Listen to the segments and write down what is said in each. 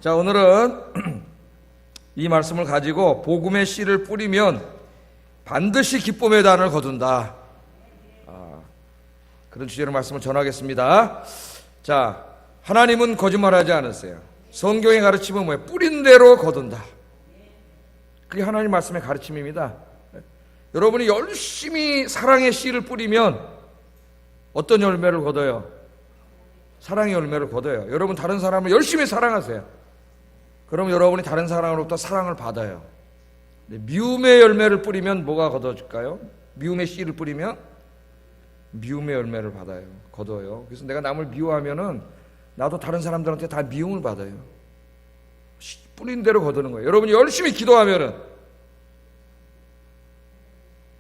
자, 오늘은 이 말씀을 가지고 복음의 씨를 뿌리면 반드시 기쁨의 단을 거둔다. 그런 주제로 말씀을 전하겠습니다. 자, 하나님은 거짓말하지 않으세요. 성경의 가르침은 뭐예요? 뿌린 대로 거둔다. 그게 하나님 말씀의 가르침입니다. 여러분이 열심히 사랑의 씨를 뿌리면 어떤 열매를 거둬요? 사랑의 열매를 거둬요. 여러분 다른 사람을 열심히 사랑하세요. 그럼 여러분이 다른 사람으로부터 사랑을 받아요. 미움의 열매를 뿌리면 뭐가 거둬질까요? 미움의 씨를 뿌리면 미움의 열매를 받아요. 거둬요. 그래서 내가 남을 미워하면은 나도 다른 사람들한테 다 미움을 받아요. 뿌린 대로 거두는 거예요. 여러분이 열심히 기도하면은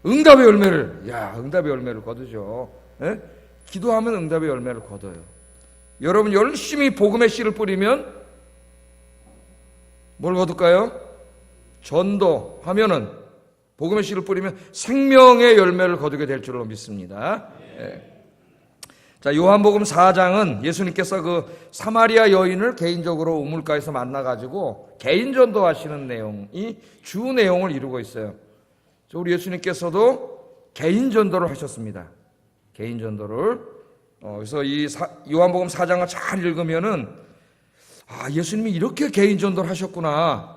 응답의 열매를 거두죠. 예? 기도하면 응답의 열매를 거둬요. 여러분 열심히 복음의 씨를 뿌리면 뭘 거둘까요? 전도하면은 복음의 씨를 뿌리면 생명의 열매를 거두게 될 줄로 믿습니다. 예. 자, 요한복음 4장은 예수님께서 그 사마리아 여인을 개인적으로 우물가에서 만나가지고 개인 전도하시는 내용이 주 내용을 이루고 있어요. 우리 예수님께서도 개인 전도를 하셨습니다. 개인 전도를. 그래서 이 요한복음 4장을 잘 읽으면은 예수님이 이렇게 개인 전도를 하셨구나.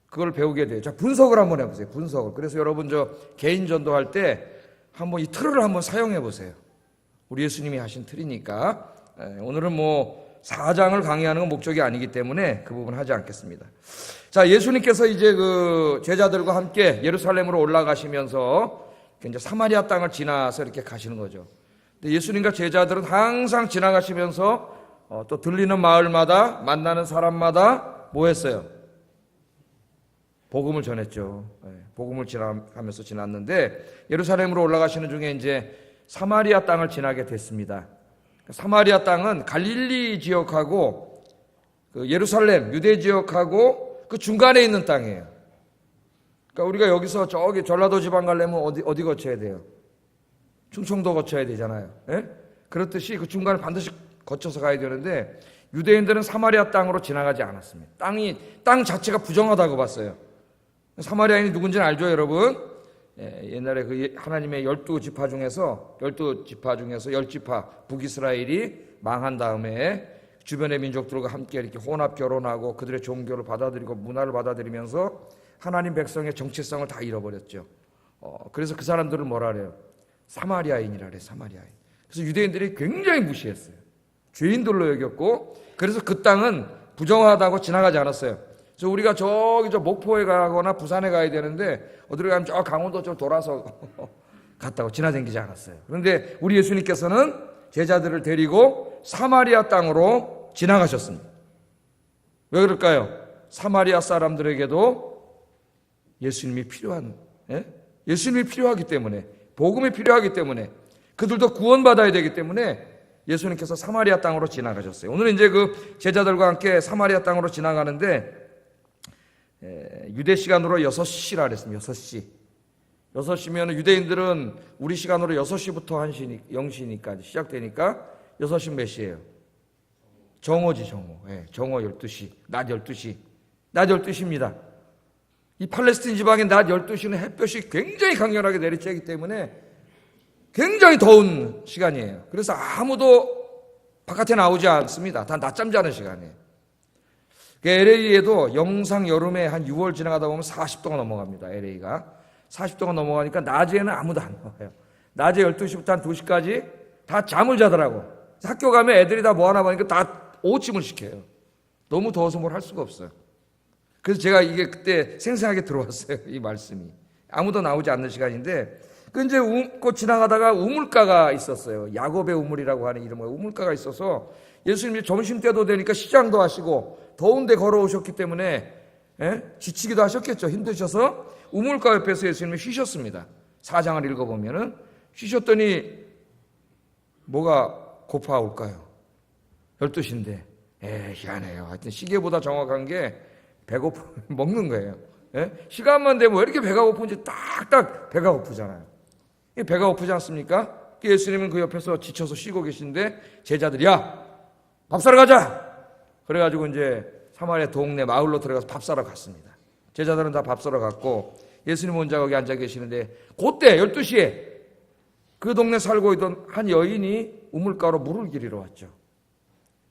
그걸 배우게 돼요. 자, 분석을 한번 해보세요. 분석을. 그래서 여러분 개인 전도할 때 한번 이 틀을 한번 사용해 보세요. 우리 예수님이 하신 틀이니까. 오늘은 4장을 강의하는 건 목적이 아니기 때문에 그 부분 하지 않겠습니다. 자, 예수님께서 이제 그 제자들과 함께 예루살렘으로 올라가시면서 이제 사마리아 땅을 지나서 이렇게 가시는 거죠. 근데 예수님과 제자들은 항상 지나가시면서 또 들리는 마을마다 만나는 사람마다 뭐 했어요? 복음을 전했죠. 복음을 하면서 지났는데 예루살렘으로 올라가시는 중에 이제 사마리아 땅을 지나게 됐습니다. 사마리아 땅은 갈릴리 지역하고 그 예루살렘 유대 지역하고 그 중간에 있는 땅이에요. 그러니까 우리가 여기서 저기 전라도 지방 가려면 어디 거쳐야 돼요? 충청도 거쳐야 되잖아요. 예? 그렇듯이 그 중간을 반드시 거쳐서 가야 되는데 유대인들은 사마리아 땅으로 지나가지 않았습니다. 땅 자체가 부정하다고 봤어요. 사마리아인이 누군지는 알죠, 여러분? 옛날에 그 하나님의 12지파 중에서 10지파 북이스라엘이 망한 다음에 주변의 민족들과 함께 이렇게 혼합 결혼하고 그들의 종교를 받아들이고 문화를 받아들이면서 하나님 백성의 정체성을 다 잃어버렸죠. 그래서 그 사람들을 뭐라 그래요? 사마리아인이라 그래요. 사마리아인. 그래서 유대인들이 굉장히 무시했어요. 죄인들로 여겼고, 그래서 그 땅은 부정하다고 지나가지 않았어요. 그래서 우리가 저기 목포에 가거나 부산에 가야 되는데 어디로 가면 저 강원도 좀 돌아서 갔다고 지나다니지 않았어요. 그런데 우리 예수님께서는 제자들을 데리고 사마리아 땅으로 지나가셨습니다. 왜 그럴까요? 사마리아 사람들에게도 예수님이 예수님이 필요하기 때문에, 복음이 필요하기 때문에, 그들도 구원받아야 되기 때문에 예수님께서 사마리아 땅으로 지나가셨어요. 오늘은 이제 그 제자들과 함께 사마리아 땅으로 지나가는데 유대 시간으로 6시라 그랬습니다. 6시. 6시면 유대인들은 우리 시간으로 6시부터 0시니까 시작되니까 6시 몇 시예요? 정오지, 정오. 정오 12시. 낮 12시. 낮 12시입니다. 이 팔레스틴 지방의 낮 12시는 햇볕이 굉장히 강렬하게 내리쬐기 때문에 굉장히 더운 시간이에요. 그래서 아무도 바깥에 나오지 않습니다. 다 낮잠 자는 시간이에요. LA에도 영상 여름에 한 6월 지나가다 보면 40도가 넘어갑니다. LA가. 40도가 넘어가니까 낮에는 아무도 안 나와요. 낮에 12시부터 한 2시까지 다 잠을 자더라고. 학교 가면 애들이 다 뭐 하나 보니까 다 오침을 시켜요. 너무 더워서 뭘 할 수가 없어요. 그래서 제가 이게 그때 생생하게 들어왔어요. 이 말씀이. 아무도 나오지 않는 시간인데 그 이제 지나가다가 우물가가 있었어요. 야곱의 우물이라고 하는 이름의 우물가가 있어서 예수님이 점심때도 되니까 시장도 하시고 더운데 걸어오셨기 때문에 지치기도 하셨겠죠. 힘드셔서 우물가 옆에서 예수님이 쉬셨습니다. 4장을 읽어보면은 쉬셨더니 뭐가 고파올까요? 12시인데 희한해요. 하여튼 시계보다 정확한 게 먹는 거예요. 시간만 되면 왜 이렇게 배가 고픈지 딱딱 배가 고프잖아요. 배가 고프지 않습니까? 예수님은 그 옆에서 지쳐서 쉬고 계신데 제자들이 야 밥 사러 가자. 그래가지고 이제 사마리아 동네 마을로 들어가서 밥 사러 갔습니다. 제자들은 다 밥 사러 갔고 예수님 혼자 거기 앉아 계시는데 그때 12시에 그 동네 살고 있던 한 여인이 우물가로 물을 기르러 왔죠.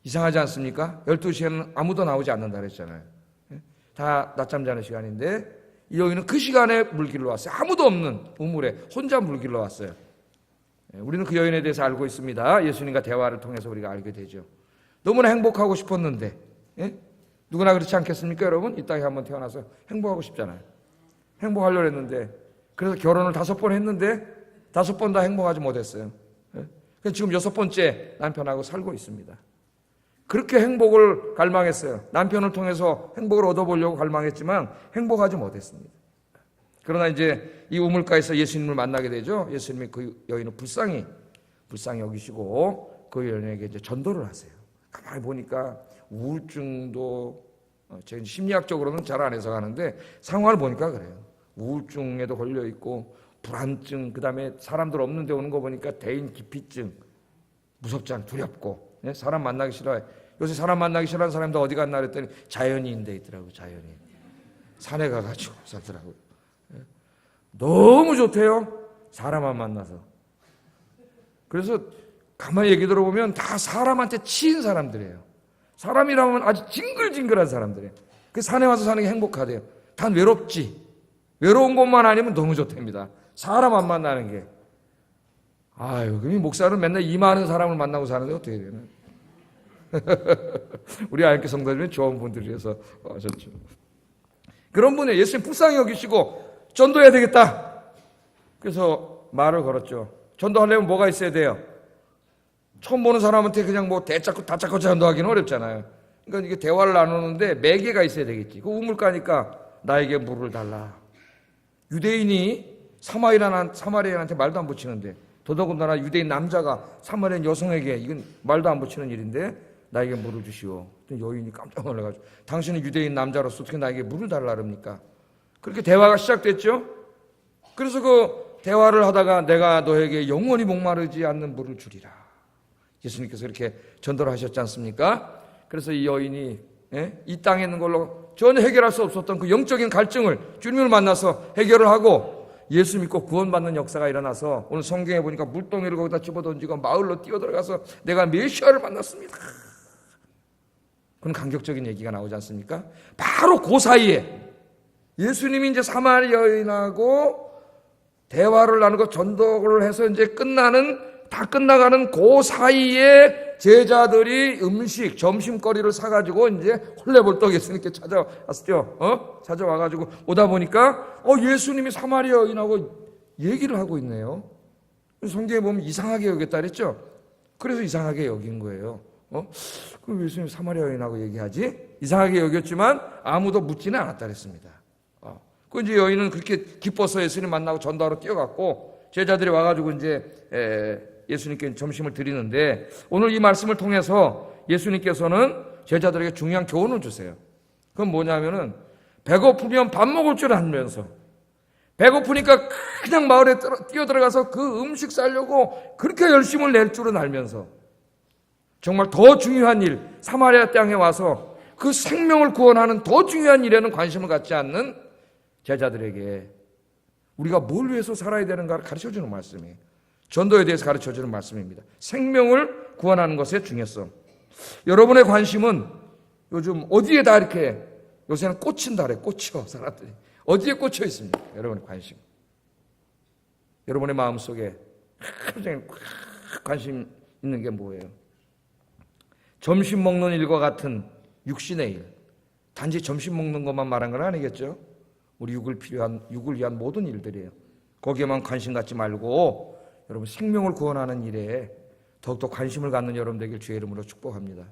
이상하지 않습니까? 12시에는 아무도 나오지 않는다 그랬잖아요. 다 낮잠 자는 시간인데 이 여인은 그 시간에 물 길러 왔어요. 아무도 없는 우물에 혼자 물 길러 왔어요. 우리는 그 여인에 대해서 알고 있습니다. 예수님과 대화를 통해서 우리가 알게 되죠. 너무나 행복하고 싶었는데 누구나 그렇지 않겠습니까 여러분? 이 땅에 한번 태어나서 행복하고 싶잖아요. 행복하려고 했는데 그래서 결혼을 5번 했는데 5번 다 행복하지 못했어요. 그래서 지금 6번째 남편하고 살고 있습니다. 그렇게 행복을 갈망했어요. 남편을 통해서 행복을 얻어보려고 갈망했지만 행복하지 못했습니다. 그러나 이제 이 우물가에서 예수님을 만나게 되죠. 예수님이 그 여인을 불쌍히 여기시고 그 여인에게 이제 전도를 하세요. 가만히 보니까 우울증도 제가 심리학적으로는 잘 안 해석하는데 상황을 보니까 그래요. 우울증에도 걸려 있고 불안증, 그다음에 사람들 없는 데 오는 거 보니까 대인 기피증, 무섭지 않고 두렵고 사람 만나기 싫어해. 요새 사람 만나기 싫어하는 사람들 어디 갔나 그랬더니 자연인 데 있더라고요. 자연인. 산에 가가지고 살더라고요. 너무 좋대요. 사람만 만나서. 그래서 가만히 얘기 들어보면 다 사람한테 치인 사람들이에요. 사람이라면 아주 징글징글한 사람들이에요. 그 산에 와서 사는 게 행복하대요. 단 외롭지. 외로운 곳만 아니면 너무 좋답니다. 사람 안 만나는 게. 아유, 그럼 목사는 맨날 이 많은 사람을 만나고 사는데 어떻게 되나? 우리 아이께 성도들은 좋은 분들이라서 좋죠. 그런 분이 예수님 불쌍히 여기시고 전도해야 되겠다. 그래서 말을 걸었죠. 전도하려면 뭐가 있어야 돼요? 처음 보는 사람한테 그냥 뭐 다짜고 전도하기는 어렵잖아요. 그러니까 이게 대화를 나누는데 매개가 있어야 되겠지. 그 우물가니까 나에게 물을 달라. 유대인이 사마리아인한테 말도 안 붙이는데 더더군다나 유대인 남자가 사마리아 여성에게 이건 말도 안 붙이는 일인데 나에게 물을 주시오. 여인이 깜짝 놀라가지고 당신은 유대인 남자로서 어떻게 나에게 물을 달라 그럽니까? 그렇게 대화가 시작됐죠. 그래서 그 대화를 하다가 내가 너에게 영원히 목마르지 않는 물을 주리라. 예수님께서 이렇게 전도를 하셨지 않습니까? 그래서 이 여인이 이 땅에 있는 걸로 전혀 해결할 수 없었던 그 영적인 갈증을 주님을 만나서 해결을 하고 예수 믿고 구원받는 역사가 일어나서 오늘 성경에 보니까 물동이를 거기다 집어던지고 마을로 뛰어들어가서 내가 메시아를 만났습니다. 그런 감격적인 얘기가 나오지 않습니까? 바로 그 사이에 예수님이 이제 사마리아 여인하고 대화를 나누고 전도를 해서 이제 다 끝나가는 그 사이에 제자들이 점심거리를 사가지고 이제 홀레벌떡 예수님께 찾아왔죠. 찾아와가지고 오다 보니까 예수님이 사마리아 여인하고 얘기를 하고 있네요. 성경에 보면 이상하게 여겼다 그랬죠. 그래서 이상하게 여긴 거예요. 그럼 예수님 사마리아 여인하고 얘기하지? 이상하게 여겼지만 아무도 묻지는 않았다 그랬습니다. 그 이제 여인은 그렇게 기뻐서 예수님 만나고 전도하러 뛰어갔고 제자들이 와가지고 이제 예수님께 점심을 드리는데 오늘 이 말씀을 통해서 예수님께서는 제자들에게 중요한 교훈을 주세요. 그건 뭐냐면은 배고프면 밥 먹을 줄 알면서 배고프니까 그냥 마을에 뛰어들어가서 그 음식 싸려고 그렇게 열심을 낼 줄은 알면서 정말 더 중요한 일, 사마리아 땅에 와서 그 생명을 구원하는 더 중요한 일에는 관심을 갖지 않는 제자들에게 우리가 뭘 위해서 살아야 되는가를 가르쳐주는 말씀이에요. 전도에 대해서 가르쳐주는 말씀입니다. 생명을 구원하는 것의 중요성. 여러분의 관심은 요즘 어디에 다 이렇게 요새는 꽂힌다 그래. 꽂혀 사람들이. 어디에 꽂혀 있습니까? 여러분의 관심. 여러분의 마음속에 하루 관심 있는 게 뭐예요? 점심 먹는 일과 같은 육신의 일. 단지 점심 먹는 것만 말한 건 아니겠죠? 우리 육을 위한 모든 일들이에요. 거기에만 관심 갖지 말고 여러분 생명을 구원하는 일에 더욱더 관심을 갖는 여러분 되길 주의 이름으로 축복합니다.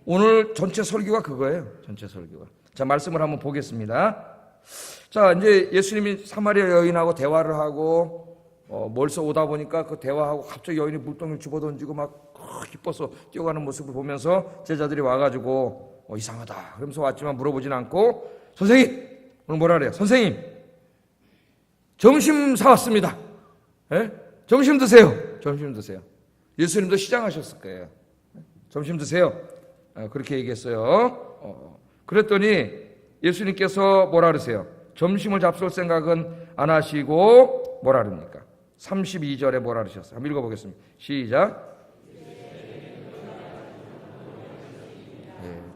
오늘 전체 설교가 그거예요. 전체 설교가. 자, 말씀을 한번 보겠습니다. 자, 이제 예수님이 사마리아 여인하고 대화를 하고 멀리서 오다 보니까 그 대화하고 갑자기 여인이 물동이를 집어던지고 막 기뻐서 뛰어가는 모습을 보면서 제자들이 와가지고 이상하다 그러면서 왔지만 물어보진 않고 선생님 오늘 뭐라 그래요? 선생님 점심 사왔습니다. 점심 드세요. 점심 드세요. 예수님도 시장하셨을 거예요. 점심 드세요. 그렇게 얘기했어요. 그랬더니 예수님께서 뭐라 그러세요? 점심을 잡술 생각은 안 하시고 뭐라 그럽니까? 32절에 뭐라 그러셨어요? 한번 읽어보겠습니다. 시작.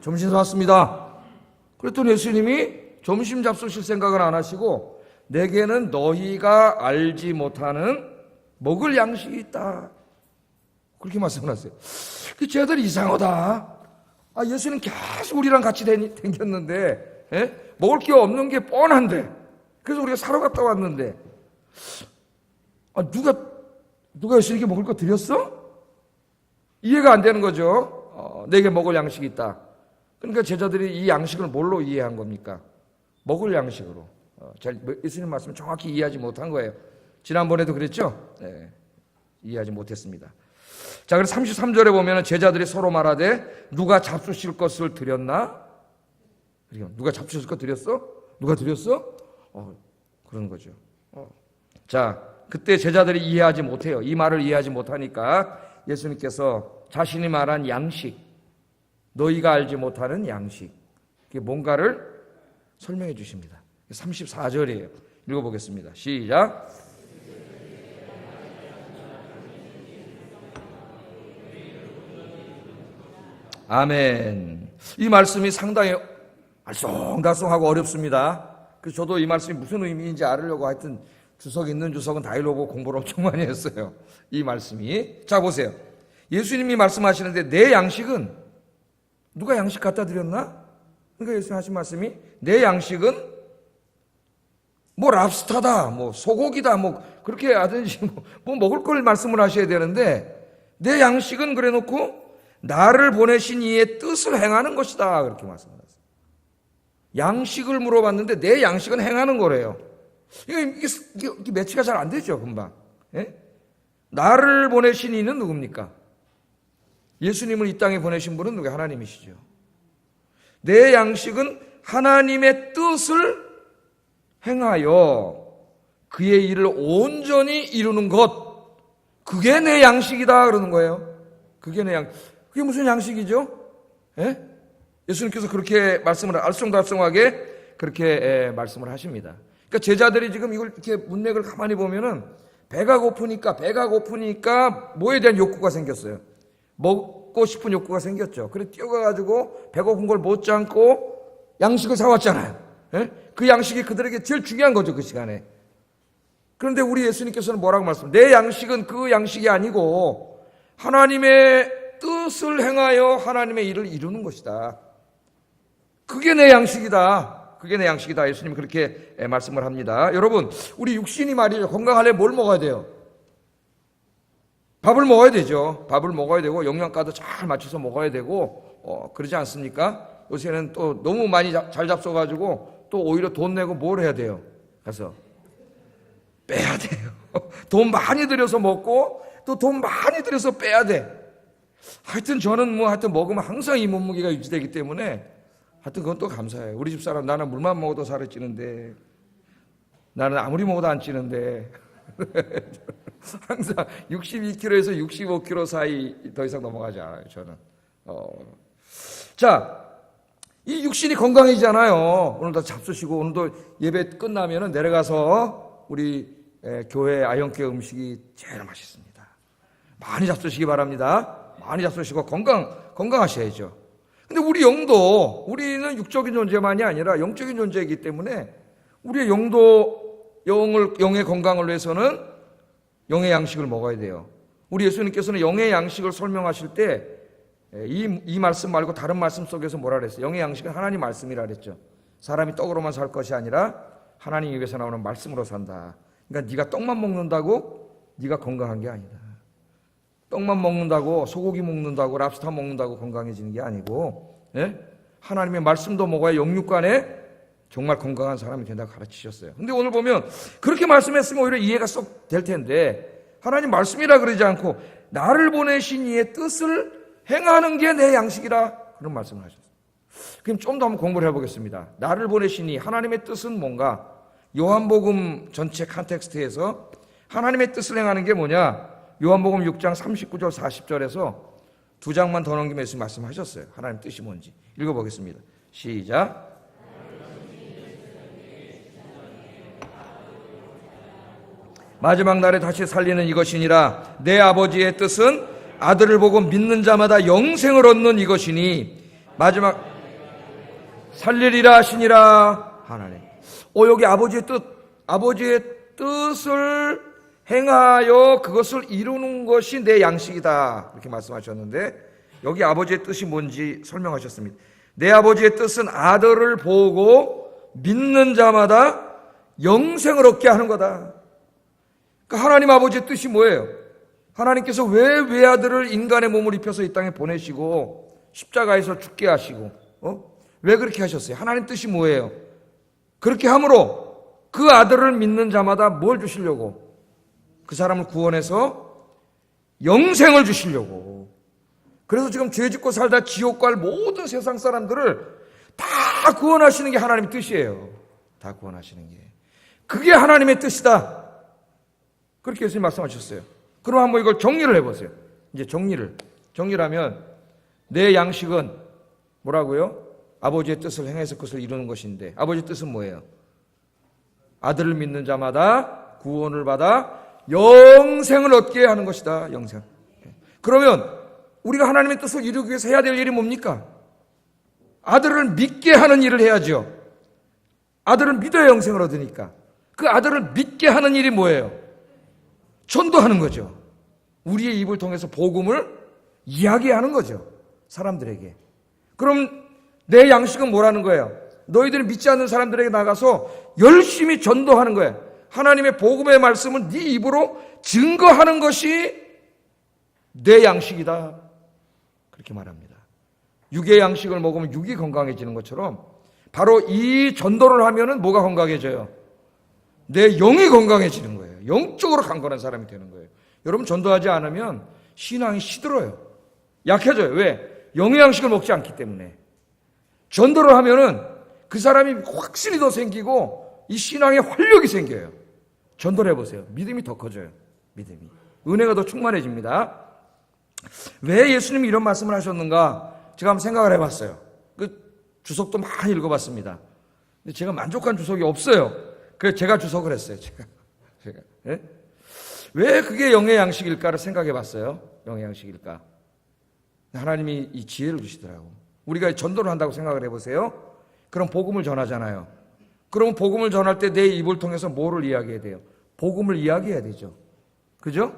점심 사왔습니다. 그랬더니 예수님이 점심 잡수실 생각은 안 하시고 내게는 너희가 알지 못하는 먹을 양식이 있다. 그렇게 말씀하셨어요. 그 쟤들이 이상하다. 예수님 계속 우리랑 같이 다녔는데 먹을 게 없는 게 뻔한데 그래서 우리가 사러 갔다 왔는데 누가 예수님께 먹을 거 드렸어? 이해가 안 되는 거죠. 내게 먹을 양식이 있다. 그러니까 제자들이 이 양식을 뭘로 이해한 겁니까? 먹을 양식으로. 예수님 말씀을 정확히 이해하지 못한 거예요. 지난번에도 그랬죠? 네, 이해하지 못했습니다. 자, 그래서 33절에 보면 제자들이 서로 말하되 누가 잡수실 것을 드렸나? 누가 잡수실 것 드렸어? 누가 드렸어? 그런 거죠. 자, 그때 제자들이 이해하지 못해요. 이 말을 이해하지 못하니까 예수님께서 자신이 말한 양식, 너희가 알지 못하는 양식, 그게 뭔가를 설명해 주십니다. 34절이에요. 읽어보겠습니다. 시작. 아멘. 이 말씀이 상당히 알쏭달쏭하고 어렵습니다. 그래서 저도 이 말씀이 무슨 의미인지 알으려고 하여튼 주석 있는 주석은 다 읽어보고 공부를 엄청 많이 했어요. 이 말씀이. 자, 보세요. 예수님이 말씀하시는데 내 양식은 누가 양식 갖다 드렸나? 그러니까 예수님 하신 말씀이 내 양식은 뭐 랍스타다, 뭐 소고기다, 뭐 그렇게 하든지 뭐 먹을 걸 말씀을 하셔야 되는데 내 양식은 그래 놓고 나를 보내신 이의 뜻을 행하는 것이다. 그렇게 말씀하셨어요. 양식을 물어봤는데 내 양식은 행하는 거래요. 이게 매치가 잘 안 되죠, 금방. 예? 나를 보내신 이는 누굽니까? 예수님을 이 땅에 보내신 분은 누구예요? 하나님이시죠. 내 양식은 하나님의 뜻을 행하여 그의 일을 온전히 이루는 것, 그게 내 양식이다 그러는 거예요. 그게 내 양식. 그게 무슨 양식이죠? 예? 예수님께서 그렇게 말씀을 알쏭달쏭하게 그렇게 말씀을 하십니다. 그러니까 제자들이 지금 이걸 이렇게 문맥을 가만히 보면은 배가 고프니까 뭐에 대한 욕구가 생겼어요. 먹고 싶은 욕구가 생겼죠. 그래 뛰어가가지고 배고픈 걸 못 참고 양식을 사왔잖아요. 예? 그 양식이 그들에게 제일 중요한 거죠, 그 시간에. 그런데 우리 예수님께서는 뭐라고 말씀해요? 내 양식은 그 양식이 아니고 하나님의 뜻을 행하여 하나님의 일을 이루는 것이다. 그게 내 양식이다. 그게 내 양식이다. 예수님이 그렇게 말씀을 합니다. 여러분, 우리 육신이 말이죠. 건강하려면 뭘 먹어야 돼요? 밥을 먹어야 되죠. 밥을 먹어야 되고 영양가도 잘 맞춰서 먹어야 되고 그러지 않습니까? 요새는 또 너무 많이 잘 잡숴가지고 또 오히려 돈 내고 뭘 해야 돼요? 가서 빼야 돼요. 돈 많이 들여서 먹고 또 돈 많이 들여서 빼야 돼. 하여튼 저는 하여튼 먹으면 항상 이 몸무게가 유지되기 때문에 하여튼 그건 또 감사해요. 우리 집사람 나는 물만 먹어도 살이 찌는데 나는 아무리 먹어도 안 찌는데 항상 62kg에서 65kg 사이 더 이상 넘어가지 않아요. 저는. 자, 이 육신이 건강해지잖아요. 오늘도 잡수시고 오늘도 예배 끝나면은 내려가서 우리 교회 아영교 음식이 제일 맛있습니다. 많이 잡수시기 바랍니다. 많이 잡수시고 건강하셔야죠. 근데 우리 영도, 우리는 육적인 존재만이 아니라 영적인 존재이기 때문에 우리의 영의 건강을 위해서는 영의 양식을 먹어야 돼요. 우리 예수님께서는 영의 양식을 설명하실 때 이 말씀 말고 다른 말씀 속에서 뭐라 그랬어요? 영의 양식은 하나님 말씀이라 그랬죠. 사람이 떡으로만 살 것이 아니라 하나님 입에서 나오는 말씀으로 산다. 그러니까 네가 떡만 먹는다고 네가 건강한 게 아니다. 떡만 먹는다고, 소고기 먹는다고, 랍스터 먹는다고 건강해지는 게 아니고, 예? 하나님의 말씀도 먹어야 영육간에 정말 건강한 사람이 된다고 가르치셨어요. 근데 오늘 보면 그렇게 말씀했으면 오히려 이해가 쏙 될 텐데 하나님 말씀이라 그러지 않고 나를 보내신 이의 뜻을 행하는 게 내 양식이라 그런 말씀을 하셨어요. 그럼 좀 더 한번 공부를 해보겠습니다. 나를 보내신 이 하나님의 뜻은 뭔가? 요한복음 전체 컨텍스트에서 하나님의 뜻을 행하는 게 뭐냐? 요한복음 6장 39절 40절에서 두 장만 더 넘기면서 말씀하셨어요. 하나님 뜻이 뭔지 읽어보겠습니다. 시작. 마지막 날에 다시 살리는 이것이니라. 내 아버지의 뜻은 아들을 보고 믿는 자마다 영생을 얻는 이것이니 마지막 살리리라 하시니라. 하나님. 여기 아버지의 뜻을 행하여 그것을 이루는 것이 내 양식이다. 이렇게 말씀하셨는데 여기 아버지의 뜻이 뭔지 설명하셨습니다. 내 아버지의 뜻은 아들을 보고 믿는 자마다 영생을 얻게 하는 거다. 그러니까 하나님 아버지의 뜻이 뭐예요? 하나님께서 왜 외아들을 인간의 몸을 입혀서 이 땅에 보내시고 십자가에서 죽게 하시고 왜 그렇게 하셨어요? 하나님 뜻이 뭐예요? 그렇게 함으로 그 아들을 믿는 자마다 뭘 주시려고? 그 사람을 구원해서 영생을 주시려고. 그래서 지금 죄 짓고 살다 지옥 갈 모든 세상 사람들을 다 구원하시는 게 하나님의 뜻이에요. 다 구원하시는 게. 그게 하나님의 뜻이다. 그렇게 예수님 말씀하셨어요. 그럼 한번 이걸 정리를 해보세요. 이제 정리하면 내 양식은 뭐라고요? 아버지의 뜻을 행해서 그것을 이루는 것인데 아버지의 뜻은 뭐예요? 아들을 믿는 자마다 구원을 받아 영생을 얻게 하는 것이다. 영생. 그러면 우리가 하나님의 뜻을 이루기 위해서 해야 될 일이 뭡니까? 아들을 믿게 하는 일을 해야죠. 아들을 믿어야 영생을 얻으니까. 그 아들을 믿게 하는 일이 뭐예요? 전도하는 거죠. 우리의 입을 통해서 복음을 이야기하는 거죠. 사람들에게. 그럼 내 양식은 뭐라는 거예요? 너희들이 믿지 않는 사람들에게 나가서 열심히 전도하는 거예요. 하나님의 복음의 말씀은 네 입으로 증거하는 것이 내 양식이다. 그렇게 말합니다. 육의 양식을 먹으면 육이 건강해지는 것처럼 바로 이 전도를 하면은 뭐가 건강해져요? 내 영이 건강해지는 거예요. 영적으로 강건한 사람이 되는 거예요. 여러분 전도하지 않으면 신앙이 시들어요. 약해져요. 왜? 영의 양식을 먹지 않기 때문에. 전도를 하면은 그 사람이 확실히 더 생기고 이 신앙에 활력이 생겨요. 전도를 해보세요. 믿음이 더 커져요. 믿음이. 은혜가 더 충만해집니다. 왜 예수님이 이런 말씀을 하셨는가? 제가 한번 생각을 해봤어요. 그 주석도 많이 읽어봤습니다. 근데 제가 만족한 주석이 없어요. 그래서 제가 주석을 했어요. 제가. 예? 왜 그게 영의 양식일까를 생각해봤어요. 영의 양식일까? 하나님이 이 지혜를 주시더라고. 우리가 전도를 한다고 생각을 해보세요. 그럼 복음을 전하잖아요. 그러면 복음을 전할 때 내 입을 통해서 뭐를 이야기해야 돼요? 복음을 이야기해야 되죠. 그죠?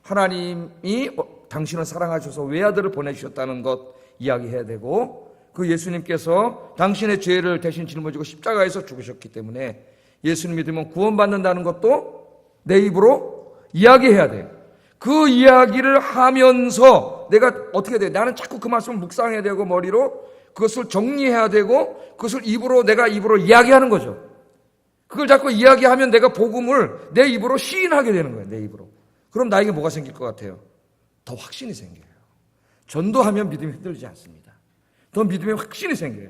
하나님이 당신을 사랑하셔서 외아들을 보내주셨다는 것 이야기해야 되고, 그 예수님께서 당신의 죄를 대신 짊어지고 십자가에서 죽으셨기 때문에 예수님 믿으면 구원받는다는 것도 내 입으로 이야기해야 돼요. 그 이야기를 하면서 내가 어떻게 돼요? 나는 자꾸 그 말씀을 묵상해야 되고 머리로 그것을 정리해야 되고 그것을 내가 입으로 이야기하는 거죠. 그걸 자꾸 이야기하면 내가 복음을 내 입으로 시인하게 되는 거예요. 내 입으로. 그럼 나에게 뭐가 생길 것 같아요? 더 확신이 생겨요. 전도하면 믿음이 흔들리지 않습니다. 더 믿음의 확신이 생겨요.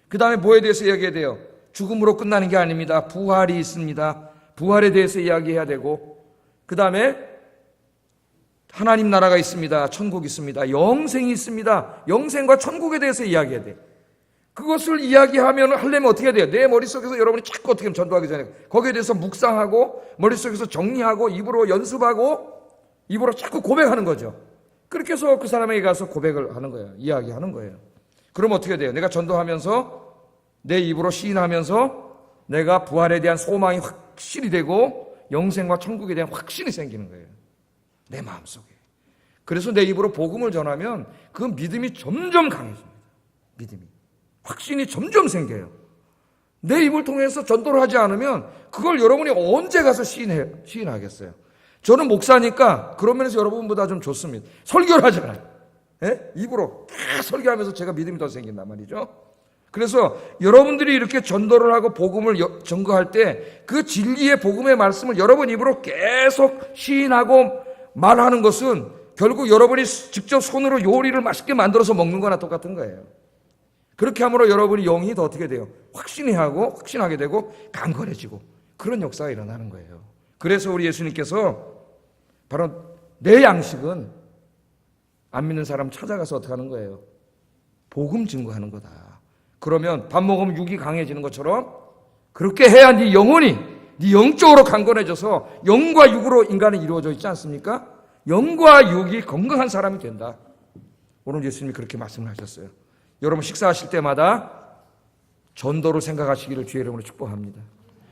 그 다음에 뭐에 대해서 이야기해야 돼요? 죽음으로 끝나는 게 아닙니다. 부활이 있습니다. 부활에 대해서 이야기해야 되고, 그 다음에 하나님 나라가 있습니다. 천국이 있습니다. 영생이 있습니다. 영생과 천국에 대해서 이야기해야 돼요. 그것을 하려면 어떻게 해야 돼요? 내 머릿속에서 여러분이 자꾸 어떻게 하면 전도하기 전에 거기에 대해서 묵상하고 머릿속에서 정리하고 입으로 연습하고 입으로 자꾸 고백하는 거죠. 그렇게 해서 그 사람에게 가서 고백을 하는 거예요. 이야기하는 거예요. 그럼 어떻게 돼요? 내가 전도하면서 내 입으로 시인하면서 내가 부활에 대한 소망이 확실히 되고 영생과 천국에 대한 확신이 생기는 거예요. 내 마음속에. 그래서 내 입으로 복음을 전하면 그 믿음이 점점 강해집니다. 믿음이. 확신이 점점 생겨요. 내 입을 통해서 전도를 하지 않으면 그걸 여러분이 언제 가서 시인하겠어요? 저는 목사니까 그런 면에서 여러분보다 좀 좋습니다. 설교를 하잖아요. 예? 입으로 다 설교하면서 제가 믿음이 더 생긴단 말이죠. 그래서 여러분들이 이렇게 전도를 하고 복음을 전거할 때 그 진리의 복음의 말씀을 여러분 입으로 계속 시인하고 말하는 것은 결국 여러분이 직접 손으로 요리를 맛있게 만들어서 먹는 거나 똑같은 거예요. 그렇게 함으로 여러분이 영이 더 어떻게 돼요? 확신하게 되고 강건해지고 그런 역사가 일어나는 거예요. 그래서 우리 예수님께서 바로 내 양식은 안 믿는 사람 찾아가서 어떻게 하는 거예요? 복음 증거하는 거다. 그러면 밥 먹으면 육이 강해지는 것처럼 그렇게 해야 네 영혼이, 네 영적으로 강건해져서 영과 육으로 인간은 이루어져 있지 않습니까? 영과 육이 건강한 사람이 된다. 오늘 예수님이 그렇게 말씀을 하셨어요. 여러분 식사하실 때마다 전도를 생각하시기를 주의 이름으로 축복합니다.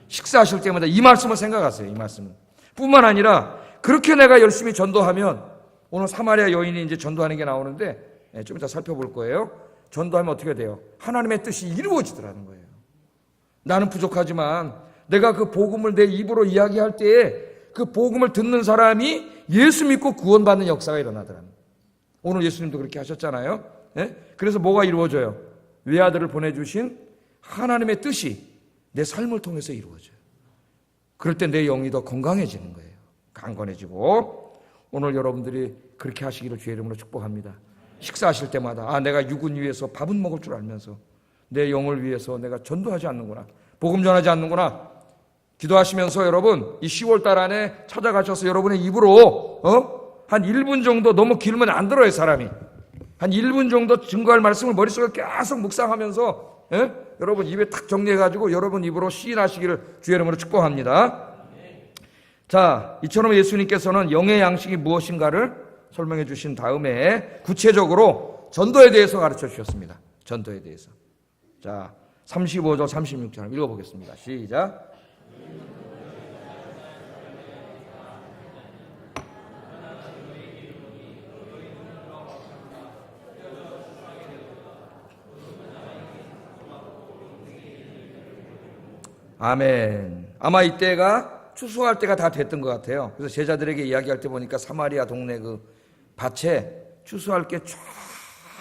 식사하실 때마다 이 말씀을 생각하세요. 이 말씀은. 뿐만 아니라 그렇게 내가 열심히 전도하면, 오늘 사마리아 여인이 이제 전도하는 게 나오는데 좀 이따 살펴볼 거예요. 전도하면 어떻게 돼요? 하나님의 뜻이 이루어지더라는 거예요. 나는 부족하지만 내가 그 복음을 내 입으로 이야기할 때에 그 복음을 듣는 사람이 예수 믿고 구원받는 역사가 일어나더랍니다. 오늘 예수님도 그렇게 하셨잖아요. 그래서 뭐가 이루어져요? 외아들을 보내주신 하나님의 뜻이 내 삶을 통해서 이루어져요. 그럴 때 내 영이 더 건강해지는 거예요. 강건해지고. 오늘 여러분들이 그렇게 하시기를 주의 이름으로 축복합니다. 식사하실 때마다 내가 육은 위해서 밥은 먹을 줄 알면서 내 영을 위해서 내가 전도하지 않는구나, 복음 전하지 않는구나. 기도하시면서 여러분 이 10월달 안에 찾아가셔서 여러분의 입으로 한 1분 정도, 너무 길면 안 들어요 사람이. 한 1분 정도 증거할 말씀을 머릿속에 계속 묵상하면서 여러분 입에 탁 정리해가지고 여러분 입으로 시인하시기를 주의 이름으로 축복합니다. 자, 이처럼 예수님께서는 영의 양식이 무엇인가를 설명해 주신 다음에 구체적으로 전도에 대해서 가르쳐 주셨습니다. 전도에 대해서. 자, 35절 36절 읽어보겠습니다. 시작. 아멘. 아마 이때가 추수할 때가 다 됐던 것 같아요. 그래서 제자들에게 이야기할 때 보니까 사마리아 동네 그 밭에 추수할 게 쫙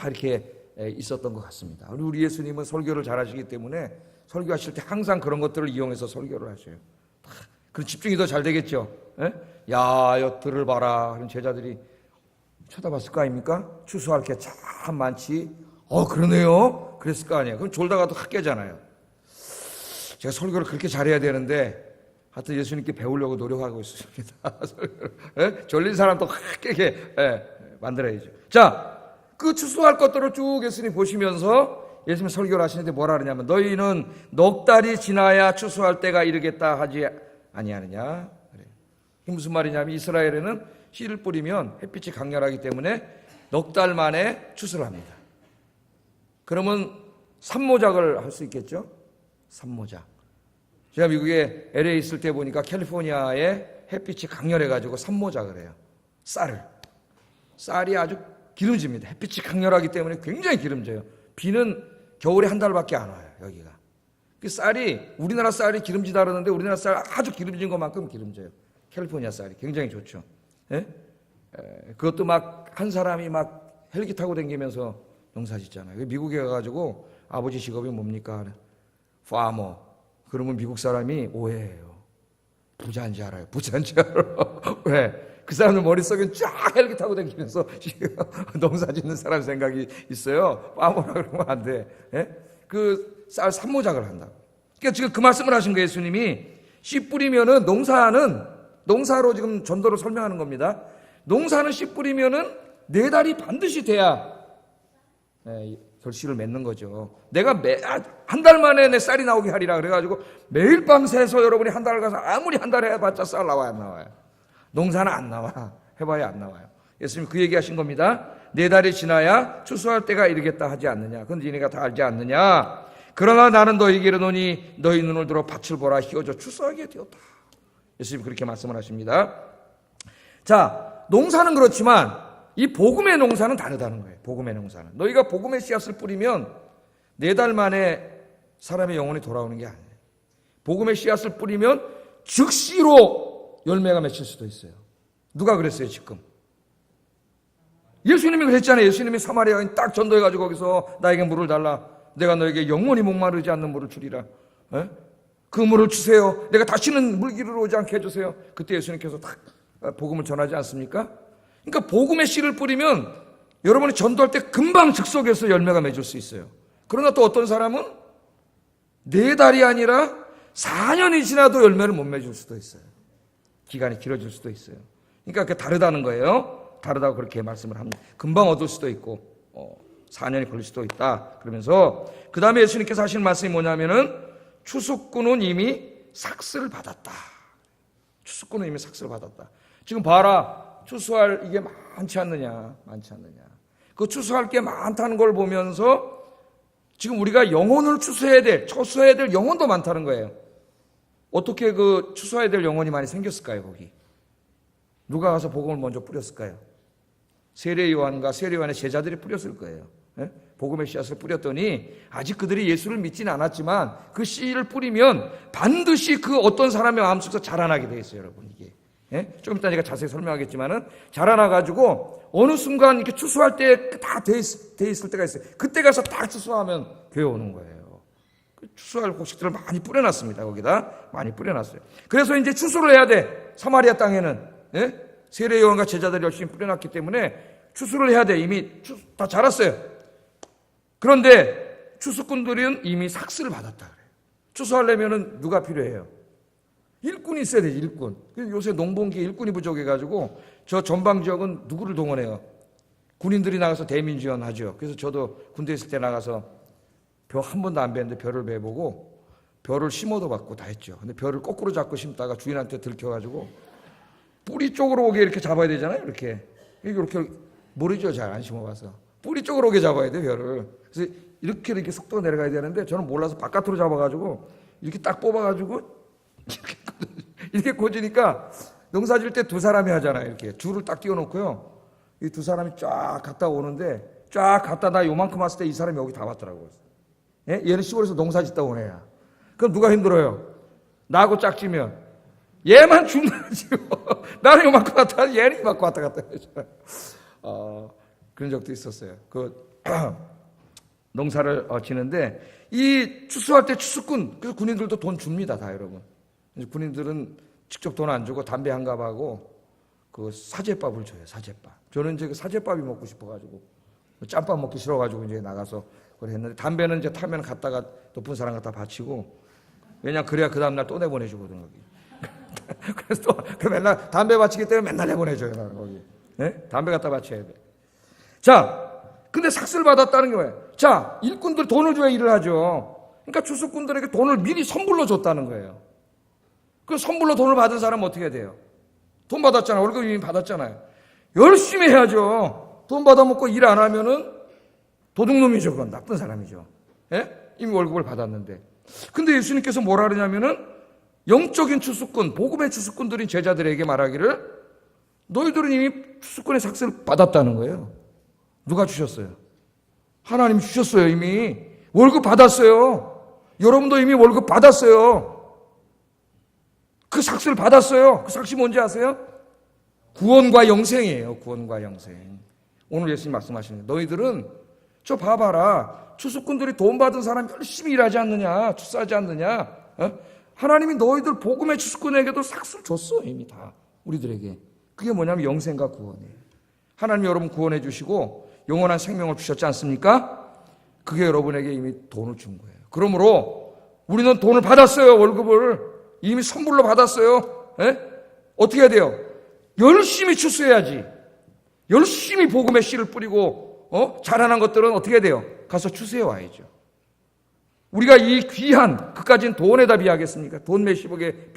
이렇게 있었던 것 같습니다. 우리 예수님은 설교를 잘하시기 때문에 설교하실 때 항상 그런 것들을 이용해서 설교를 하셔요. 그럼 집중이 더 잘 되겠죠. 야, 여들을 봐라. 그럼 제자들이 쳐다봤을 거 아닙니까? 추수할 게 참 많지. 그러네요. 그랬을 거 아니에요. 그럼 졸다가도 확 깨잖아요. 제가 설교를 그렇게 잘해야 되는데 하여튼 예수님께 배우려고 노력하고 있습니다. 졸린 사람도 확 깨게 만들어야죠. 자, 그 추수할 것들을 쭉 예수님 보시면서 예수님 설교를 하시는데 뭐라 그러냐면, 너희는 넉 달이 지나야 추수할 때가 이르겠다 하지 아니하느냐. 그래요. 이게 무슨 말이냐면 이스라엘에는 씨를 뿌리면 햇빛이 강렬하기 때문에 넉 달 만에 추수를 합니다. 그러면 산모작을 할 수 있겠죠? 산모작. 제가 미국에 LA 있을 때 보니까 캘리포니아에 햇빛이 강렬해가지고 산모작을 해요. 쌀이 아주 기름집니다. 햇빛이 강렬하기 때문에 굉장히 기름져요. 비는 겨울에 한 달밖에 안 와요, 여기가. 그 쌀이, 우리나라 쌀이 기름지다 그러는데 우리나라 쌀 아주 기름진 것만큼 기름져요. 캘리포니아 쌀이 굉장히 좋죠. 그것도 막 한 사람이 막 헬기 타고 다니면서 농사 짓잖아요. 미국에 가가지고 아버지 직업이 뭡니까? 파머. 그러면 미국 사람이 오해해요. 부자인지 알아요. 부자인지 알아. 왜? 그 사람들 머릿속에 쫙 헬기 타고 다니면서 농사 짓는 사람 생각이 있어요. 파머라 그러면 안 돼. 그 쌀 산모작을 한다. 그러니까 지금 그 말씀을 하신 거예요. 예수님이 씨 뿌리면은 농사로 지금 전도를 설명하는 겁니다. 농사는 씨 뿌리면은 4달이 반드시 돼야 결실을 맺는 거죠. 내가 한 달 만에 내 쌀이 나오게 하리라 그래가지고 매일 밤 새서 여러분이 한 달 가서 아무리 한 달 해봤자 쌀 나와요, 안 나와요? 농사는 안 나와. 해봐야 안 나와요. 예수님 그 얘기하신 겁니다. 4달이 지나야 추수할 때가 이르겠다 하지 않느냐. 그건 니네가 다 알지 않느냐. 그러나 나는 너희에게 이르노니 너희 눈을 들어 밭을 보라. 희어져 추수하게 되었다. 예수님 그렇게 말씀을 하십니다. 자, 농사는 그렇지만 이 복음의 농사는 다르다는 거예요. 복음의 농사는. 너희가 복음의 씨앗을 뿌리면 4달 만에 사람의 영혼이 돌아오는 게 아니에요. 복음의 씨앗을 뿌리면 즉시로 열매가 맺힐 수도 있어요. 누가 그랬어요, 지금? 예수님이 그랬잖아요. 예수님이 사마리아 여인 딱 전도해가지고 거기서 나에게 물을 달라. 내가 너에게 영원히 목마르지 않는 물을 주리라. 그 물을 주세요. 내가 다시는 물기르러 오지 않게 해주세요. 그때 예수님께서 딱 복음을 전하지 않습니까? 그러니까 복음의 씨를 뿌리면 여러분이 전도할 때 금방 즉석에서 열매가 맺을 수 있어요. 그러나 또 어떤 사람은 4달이 아니라 4년이 지나도 열매를 못 맺을 수도 있어요. 기간이 길어질 수도 있어요. 그러니까 그게 다르다는 거예요. 다르다고 그렇게 말씀을 합니다. 금방 얻을 수도 있고 4년이 걸릴 수도 있다. 그러면서 그 다음에 예수님께서 하신 말씀이 뭐냐면은 추수꾼은 이미 삭스를 받았다. 추수꾼은 이미 삭스를 받았다. 지금 봐라. 추수할 이게 많지 않느냐. 많지 않느냐. 그 추수할 게 많다는 걸 보면서 지금 우리가 영혼을 추수해야 될, 처수해야 될 영혼도 많다는 거예요. 어떻게 그 추수해야 될 영혼이 많이 생겼을까요, 거기? 누가 가서 복음을 먼저 뿌렸을까요? 세례 요한과 세례 요한의 제자들이 뿌렸을 거예요. 예? 복음의 씨앗을 뿌렸더니 아직 그들이 예수를 믿지는 않았지만 그 씨를 뿌리면 반드시 그 어떤 사람의 마음속에서 자라나게 돼 있어요, 여러분. 이게 좀 이따 제가 자세히 설명하겠지만은 자라나가지고 어느 순간 이렇게 추수할 때 다 돼 있을 때가 있어요. 그때 가서 딱 추수하면 교회 오는 거예요. 추수할 곡식들을 많이 뿌려놨습니다. 거기다 많이 뿌려놨어요. 그래서 이제 추수를 해야 돼. 사마리아 땅에는 세례 요한과 제자들이 열심히 뿌려놨기 때문에 추수를 해야 돼. 이미 다 자랐어요. 그런데 추수꾼들은 이미 삭스를 받았다 그래요. 추수하려면은 누가 필요해요? 일꾼이 있어야 되지, 일꾼. 요새 농번기에 일꾼이 부족해가지고 저 전방 지역은 누구를 동원해요? 군인들이 나가서 대민지원 하죠. 그래서 저도 군대 있을 때 나가서 벼 한 번도 안 베는데 벼를 베보고 벼를 심어도 받고 다 했죠. 근데 벼를 거꾸로 잡고 심다가 주인한테 들켜가지고 뿌리 쪽으로 오게 이렇게 잡아야 되잖아요. 이렇게 모르죠. 잘 안 심어봐서 뿌리 쪽으로 오게 잡아야 돼, 벼를. 그래서 이렇게 속도가 내려가야 되는데 저는 몰라서 바깥으로 잡아가지고 이렇게 딱 뽑아가지고 이렇게 꽂으니까 농사 질 때 두 사람이 하잖아요. 이렇게 줄을 딱 띄워놓고요. 이 두 사람이 쫙 갔다 오는데 쫙 갔다 나 요만큼 왔을 때 이 사람이 여기 다 왔더라고요. 얘는 시골에서 농사 짓다 온 애야. 그럼 누가 힘들어요? 나하고 짝지면 얘만 죽나지요. 나는 요만큼 왔다 얘는 이만큼 왔다 갔다 해요. 그런 적도 있었어요. 농사를 지는데 이 추수할 때 추수꾼, 그래서 군인들도 돈 줍니다, 다 여러분. 군인들은 직접 돈 안 주고 담배 한 갑하고 그 사제밥을 줘요, 사제밥. 저는 이제 그 사제밥이 먹고 싶어가지고 짬밥 먹기 싫어가지고 이제 나가서 그걸 했는데 담배는 이제 타면 갔다가 높은 사람 갖다 바치고 왜냐 그래야 그 다음날 또 내보내주거든 거기. 그래서 또 맨날 담배 바치기 때문에 맨날 내보내줘요, 나는 거기. 담배 갖다 바쳐야 돼. 자, 근데 삭스를 받았다는 게 뭐예요? 자, 일꾼들 돈을 줘야 일을 하죠. 그러니까 추수꾼들에게 돈을 미리 선불로 줬다는 거예요. 그 선불로 돈을 받은 사람은 어떻게 돼요? 돈 받았잖아요. 월급 이미 받았잖아요. 열심히 해야죠. 돈 받아먹고 일 안 하면은 도둑놈이죠. 그건 나쁜 사람이죠. 이미 월급을 받았는데. 근데 예수님께서 뭐라 그러냐면은 영적인 추수꾼, 복음의 추수꾼들인 제자들에게 말하기를 너희들은 이미 추수꾼의 삭스를 받았다는 거예요. 누가 주셨어요? 하나님이 주셨어요. 이미 월급 받았어요. 여러분도 이미 월급 받았어요. 그 삭스를 받았어요. 그 삭스 뭔지 아세요? 구원과 영생이에요. 구원과 영생. 오늘 예수님 말씀하시는 거예요. 너희들은 저 봐봐라. 추수꾼들이 돈 받은 사람 열심히 일하지 않느냐, 추수하지 않느냐. 하나님이 너희들 복음의 추수꾼에게도 삭스를 줬어. 이미 다 우리들에게. 그게 뭐냐면 영생과 구원이에요. 하나님이 여러분 구원해 주시고 영원한 생명을 주셨지 않습니까? 그게 여러분에게 이미 돈을 준 거예요. 그러므로 우리는 돈을 받았어요. 월급을 이미 선물로 받았어요. 어떻게 해야 돼요? 열심히 추수해야지. 열심히 복음의 씨를 뿌리고 자라난 것들은 어떻게 해야 돼요? 가서 추수해 와야죠. 우리가 이 귀한 그까진 돈에다 비하겠습니까? 돈 몇십억에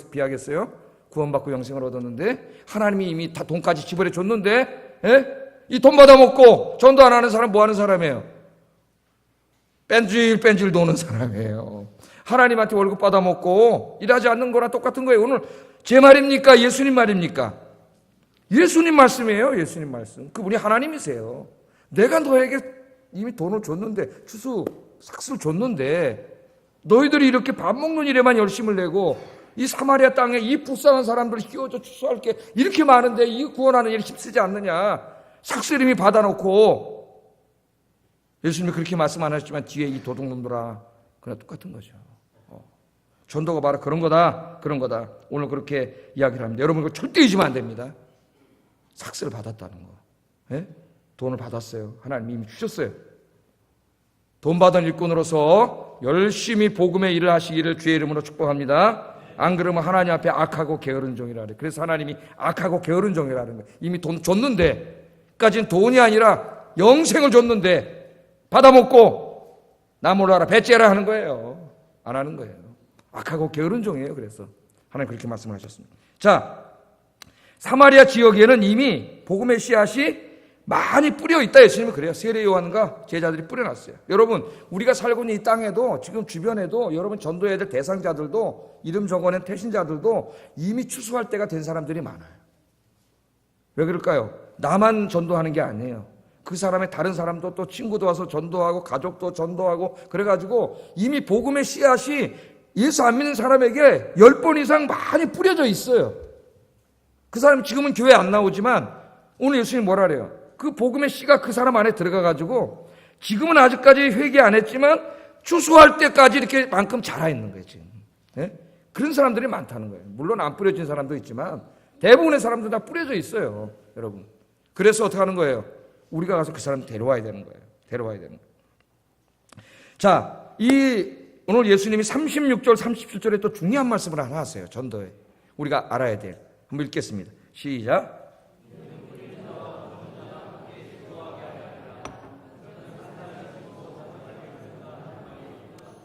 비하겠어요? 구원받고 영생을 얻었는데 하나님이 이미 다 돈까지 지불해 줬는데 이 돈 받아먹고 전도 안 하는 사람 뭐 하는 사람이에요? 뺀질 노는 사람이에요. 하나님한테 월급 받아먹고 일하지 않는 거랑 똑같은 거예요. 오늘 제 말입니까? 예수님 말입니까? 예수님 말씀이에요. 예수님 말씀. 그분이 하나님이세요. 내가 너에게 이미 돈을 줬는데 삭스를 줬는데 너희들이 이렇게 밥 먹는 일에만 열심을 내고 이 사마리아 땅에 이 불쌍한 사람들을 끼워줘 추수할 게 이렇게 많은데 이 구원하는 일에 힘쓰지 않느냐. 삭스를 이미 받아놓고 예수님이 그렇게 말씀 안 하셨지만 뒤에 이 도둑놈들아 그냥 똑같은 거죠. 전도가 바로 그런 거다. 오늘 그렇게 이야기를 합니다. 여러분 이거 절대 잊으면 안 됩니다. 삭스를 받았다는 거. 돈을 받았어요. 하나님이 이미 주셨어요. 돈 받은 일꾼으로서 열심히 복음의 일을 하시기를 주의 이름으로 축복합니다. 안 그러면 하나님 앞에 악하고 게으른 종이라 그래요. 그래서 하나님이 악하고 게으른 종이라는 거예요. 이미 돈 줬는데 까진 돈이 아니라 영생을 줬는데 받아먹고 나 몰라라 배째라 하는 거예요. 안 하는 거예요. 악하고 게으른 종이에요. 그래서 하나님 그렇게 말씀을 하셨습니다. 자, 사마리아 지역에는 이미 복음의 씨앗이 많이 뿌려 있다. 예수님은 그래요. 세례 요한과 제자들이 뿌려놨어요. 여러분, 우리가 살고 있는 이 땅에도 지금 주변에도 여러분 전도해야 될 대상자들도 이름 적어낸 태신자들도 이미 추수할 때가 된 사람들이 많아요. 왜 그럴까요? 나만 전도하는 게 아니에요. 그 사람의 다른 사람도 또 친구도 와서 전도하고 가족도 전도하고 그래가지고 이미 복음의 씨앗이 예수 안 믿는 사람에게 10번 이상 많이 뿌려져 있어요. 그 사람이 지금은 교회 안 나오지만 오늘 예수님이 뭐라 그래요? 그 복음의 씨가 그 사람 안에 들어가가지고 지금은 아직까지 회개 안 했지만 추수할 때까지 이렇게 만큼 자라 있는 거예요. 지금. 네? 그런 사람들이 많다는 거예요. 물론 안 뿌려진 사람도 있지만 대부분의 사람들 다 뿌려져 있어요. 여러분. 그래서 어떻게 하는 거예요? 우리가 가서 그 사람 데려와야 되는 거예요. 데려와야 되는 거예요. 자, 오늘 예수님이 36절, 37절에 또 중요한 말씀을 하나 하세요. 전도에. 우리가 알아야 돼요. 한번 읽겠습니다. 시작.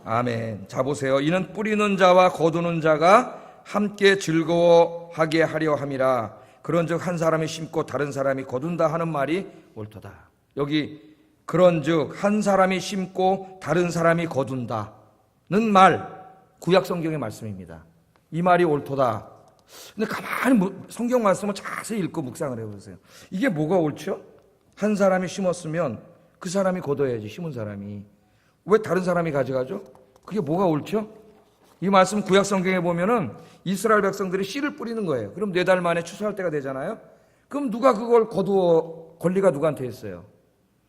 아멘. 자 보세요. 이는 뿌리는 자와 거두는 자가 함께 즐거워하게 하려 함이라. 그런즉 한 사람이 심고 다른 사람이 거둔다 하는 말이 옳도다. 여기 그런즉 한 사람이 심고 다른 사람이 거둔다는 말 구약 성경의 말씀입니다. 이 말이 옳도다. 근데 가만히 성경 말씀을 자세히 읽고 묵상을 해보세요. 이게 뭐가 옳죠? 한 사람이 심었으면 그 사람이 거둬야지. 심은 사람이. 왜 다른 사람이 가져가죠? 그게 뭐가 옳죠? 이 말씀 구약 성경에 보면은 이스라엘 백성들이 씨를 뿌리는 거예요. 그럼 4달 만에 추수할 때가 되잖아요. 그럼 누가 그걸 거두어 권리가 누구한테 있어요?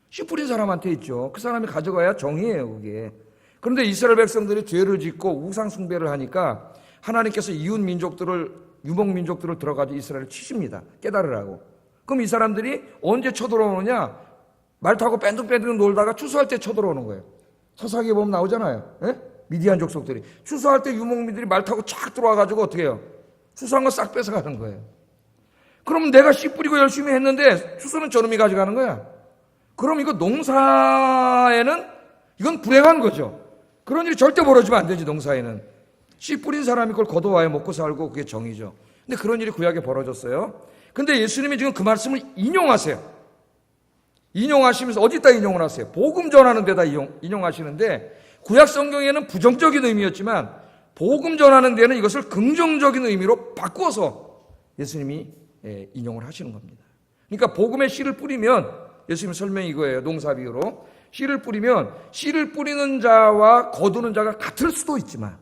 씨 뿌린 사람한테 있죠. 그 사람이 가져가야 정의예요, 그게. 그런데 이스라엘 백성들이 죄를 짓고 우상 숭배를 하니까 하나님께서 이웃 민족들을 유목 민족들을 들어가지고 이스라엘을 치십니다. 깨달으라고. 그럼 이 사람들이 언제 쳐들어오느냐? 말 타고 뺀득뺀득 놀다가 추수할 때 쳐들어오는 거예요. 서사기에 보면 나오잖아요. 예? 미디안 족속들이 추수할 때 유목민들이 말 타고 쫙 들어와가지고 어떻게 해요? 추수한 거 싹 뺏어가는 거예요. 그럼 내가 씨 뿌리고 열심히 했는데 추수는 저놈이 가져가는 거야. 그럼 이거 농사에는 이건 불행한 거죠. 그런 일이 절대 벌어지면 안 되지. 농사에는 씨 뿌린 사람이 그걸 거둬와야 먹고 살고 그게 정의죠. 근데 그런 일이 구약에 벌어졌어요. 근데 예수님이 지금 그 말씀을 인용하세요. 인용하시면서 어디다 인용을 하세요? 복음 전하는 데다 인용하시는데 구약 성경에는 부정적인 의미였지만 복음 전하는 데는 이것을 긍정적인 의미로 바꾸어서 예수님이 인용을 하시는 겁니다. 그러니까 복음의 씨를 뿌리면 예수님 설명이 이거예요. 농사 비유로 씨를 뿌리면 씨를 뿌리는 자와 거두는 자가 같을 수도 있지만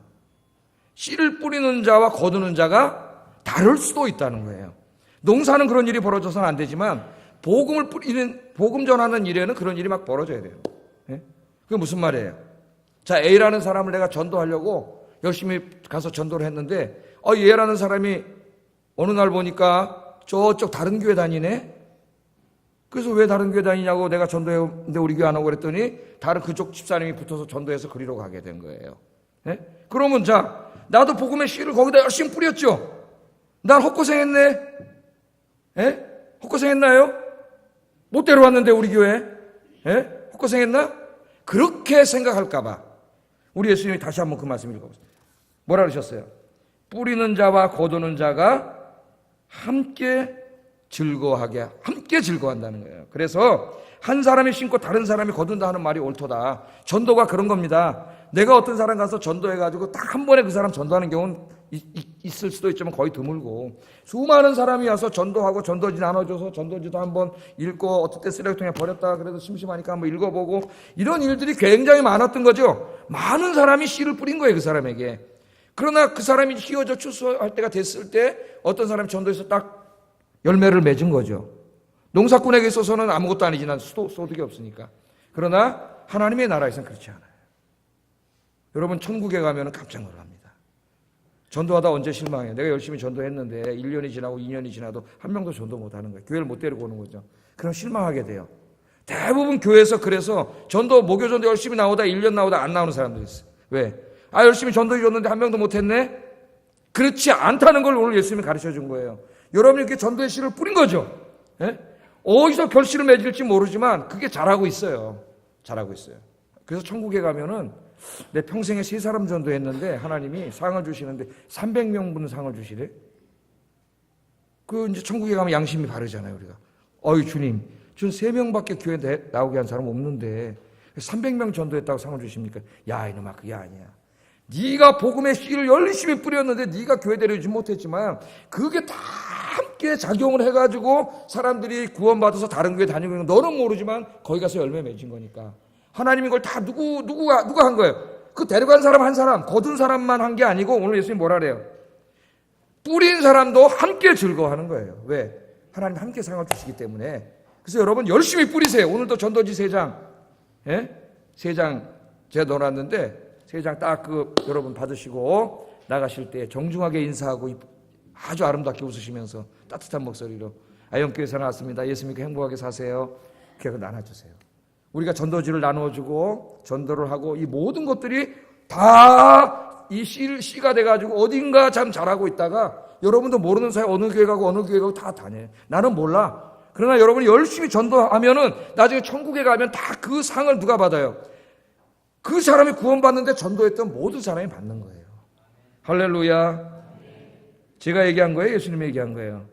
씨를 뿌리는 자와 거두는 자가 다를 수도 있다는 거예요. 농사는 그런 일이 벌어져서는 안 되지만 복음을 뿌리는, 복음 전하는 일에는 그런 일이 막 벌어져야 돼요. 예? 그게 무슨 말이에요? 자, A라는 사람을 내가 전도하려고 열심히 가서 전도를 했는데, 얘라는 사람이 어느 날 보니까 저쪽 다른 교회 다니네? 그래서 왜 다른 교회 다니냐고 내가 전도했는데 우리 교회 안 오고 그랬더니 다른 그쪽 집사님이 붙어서 전도해서 그리로 가게 된 거예요. 예? 그러면 자, 나도 복음의 씨를 거기다 열심히 뿌렸죠? 난 헛고생했네? 예? 헛고생했나요? 못 데려왔는데 우리 교회 예? 헛고생했나? 그렇게 생각할까봐 우리 예수님이 다시 한번 그 말씀 읽어보세요. 뭐라 그러셨어요? 뿌리는 자와 거두는 자가 함께 즐거워한다는 거예요. 그래서 한 사람이 심고 다른 사람이 거둔다 하는 말이 옳도다. 전도가 그런 겁니다. 내가 어떤 사람 가서 전도해가지고 딱 한 번에 그 사람 전도하는 경우는 있을 수도 있지만 거의 드물고 수많은 사람이 와서 전도하고 전도지 나눠줘서 전도지도 한번 읽고 어떨 때 쓰레기통에 버렸다 그래도 심심하니까 한번 읽어보고 이런 일들이 굉장히 많았던 거죠. 많은 사람이 씨를 뿌린 거예요. 그 사람에게. 그러나 그 사람이 키워져 추수할 때가 됐을 때 어떤 사람이 전도해서 딱 열매를 맺은 거죠. 농사꾼에게 있어서는 아무것도 아니지. 난 소득이 없으니까. 그러나 하나님의 나라에서는 그렇지 않아요. 여러분 천국에 가면 깜짝 놀랍니다. 전도하다 언제 실망해요. 내가 열심히 전도했는데 1년이 지나고 2년이 지나도 한 명도 전도 못하는 거예요. 교회를 못 데리고 오는 거죠. 그럼 실망하게 돼요. 대부분 교회에서 그래서 전도 목요 전도 열심히 나오다 1년 나오다 안 나오는 사람들이 있어요. 왜? 열심히 전도해 줬는데 한 명도 못했네? 그렇지 않다는 걸 오늘 예수님이 가르쳐 준 거예요. 여러분이 이렇게 전도의 씨를 뿌린 거죠. 예? 어디서 결실을 맺을지 모르지만 그게 잘하고 있어요. 잘하고 있어요. 그래서 천국에 가면은 내 평생에 3사람 전도했는데 하나님이 상을 주시는데 300명분 상을 주시래. 그 이제 천국에 가면 양심이 바르잖아요, 우리가. 어이 주님, 전 3명밖에 교회 나오게 한 사람 없는데 300명 전도했다고 상을 주십니까? 야 이놈아, 그게 아니야. 네가 복음의 씨를 열심히 뿌렸는데 네가 교회 데려주지 못했지만 그게 다 함께 작용을 해가지고 사람들이 구원받아서 다른 교회 다니고 있는 거 너는 모르지만 거기 가서 열매 맺은 거니까. 하나님이 이걸 다 누가 한 거예요? 그 데려간 사람 한 사람, 거둔 사람만 한 게 아니고 오늘 예수님 뭐라 그래요? 뿌린 사람도 함께 즐거워하는 거예요. 왜? 하나님 함께 상을 주시기 때문에. 그래서 여러분 열심히 뿌리세요. 오늘도 전도지 3장, 예? 3장 제가 넣어놨는데 3장 딱 여러분 받으시고 나가실 때 정중하게 인사하고 아주 아름답게 웃으시면서 따뜻한 목소리로 아영교회에서 나왔습니다. 예수 믿고 행복하게 사세요. 그렇게 나눠주세요. 우리가 전도지를 나눠주고 전도를 하고 이 모든 것들이 다 이 씨가 돼가지고 어딘가 참 잘하고 있다가 여러분도 모르는 사이 어느 교회 가고 다 다녀요. 나는 몰라. 그러나 여러분이 열심히 전도하면은 나중에 천국에 가면 다 그 상을 누가 받아요? 그 사람이 구원받는데 전도했던 모든 사람이 받는 거예요. 할렐루야. 제가 얘기한 거예요? 예수님이 얘기한 거예요?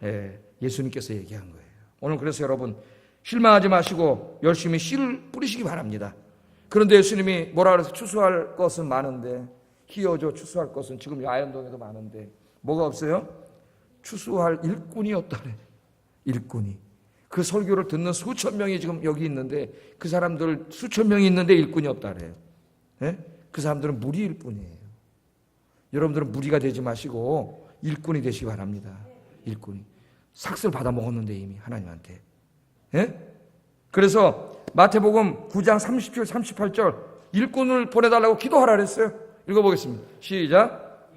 네, 예수님께서 얘기한 거예요. 오늘 그래서 여러분 실망하지 마시고 열심히 씨를 뿌리시기 바랍니다. 그런데 예수님이 뭐라 그래서 추수할 것은 많은데 희어져 추수할 것은 지금 야현동에도 많은데 뭐가 없어요? 추수할 일꾼이 없다래. 일꾼이. 그 설교를 듣는 수천 명이 지금 여기 있는데 그 사람들 수천 명이 있는데 일꾼이 없다래요. 네? 그 사람들은 무리일 뿐이에요. 여러분들은 무리가 되지 마시고 일꾼이 되시기 바랍니다. 일꾼이. 삭슬 받아 먹었는데 이미 하나님한테. 예? 그래서 마태복음 9장 37, 38절 일꾼을 보내달라고 기도하라 그랬어요. 읽어보겠습니다. 시작.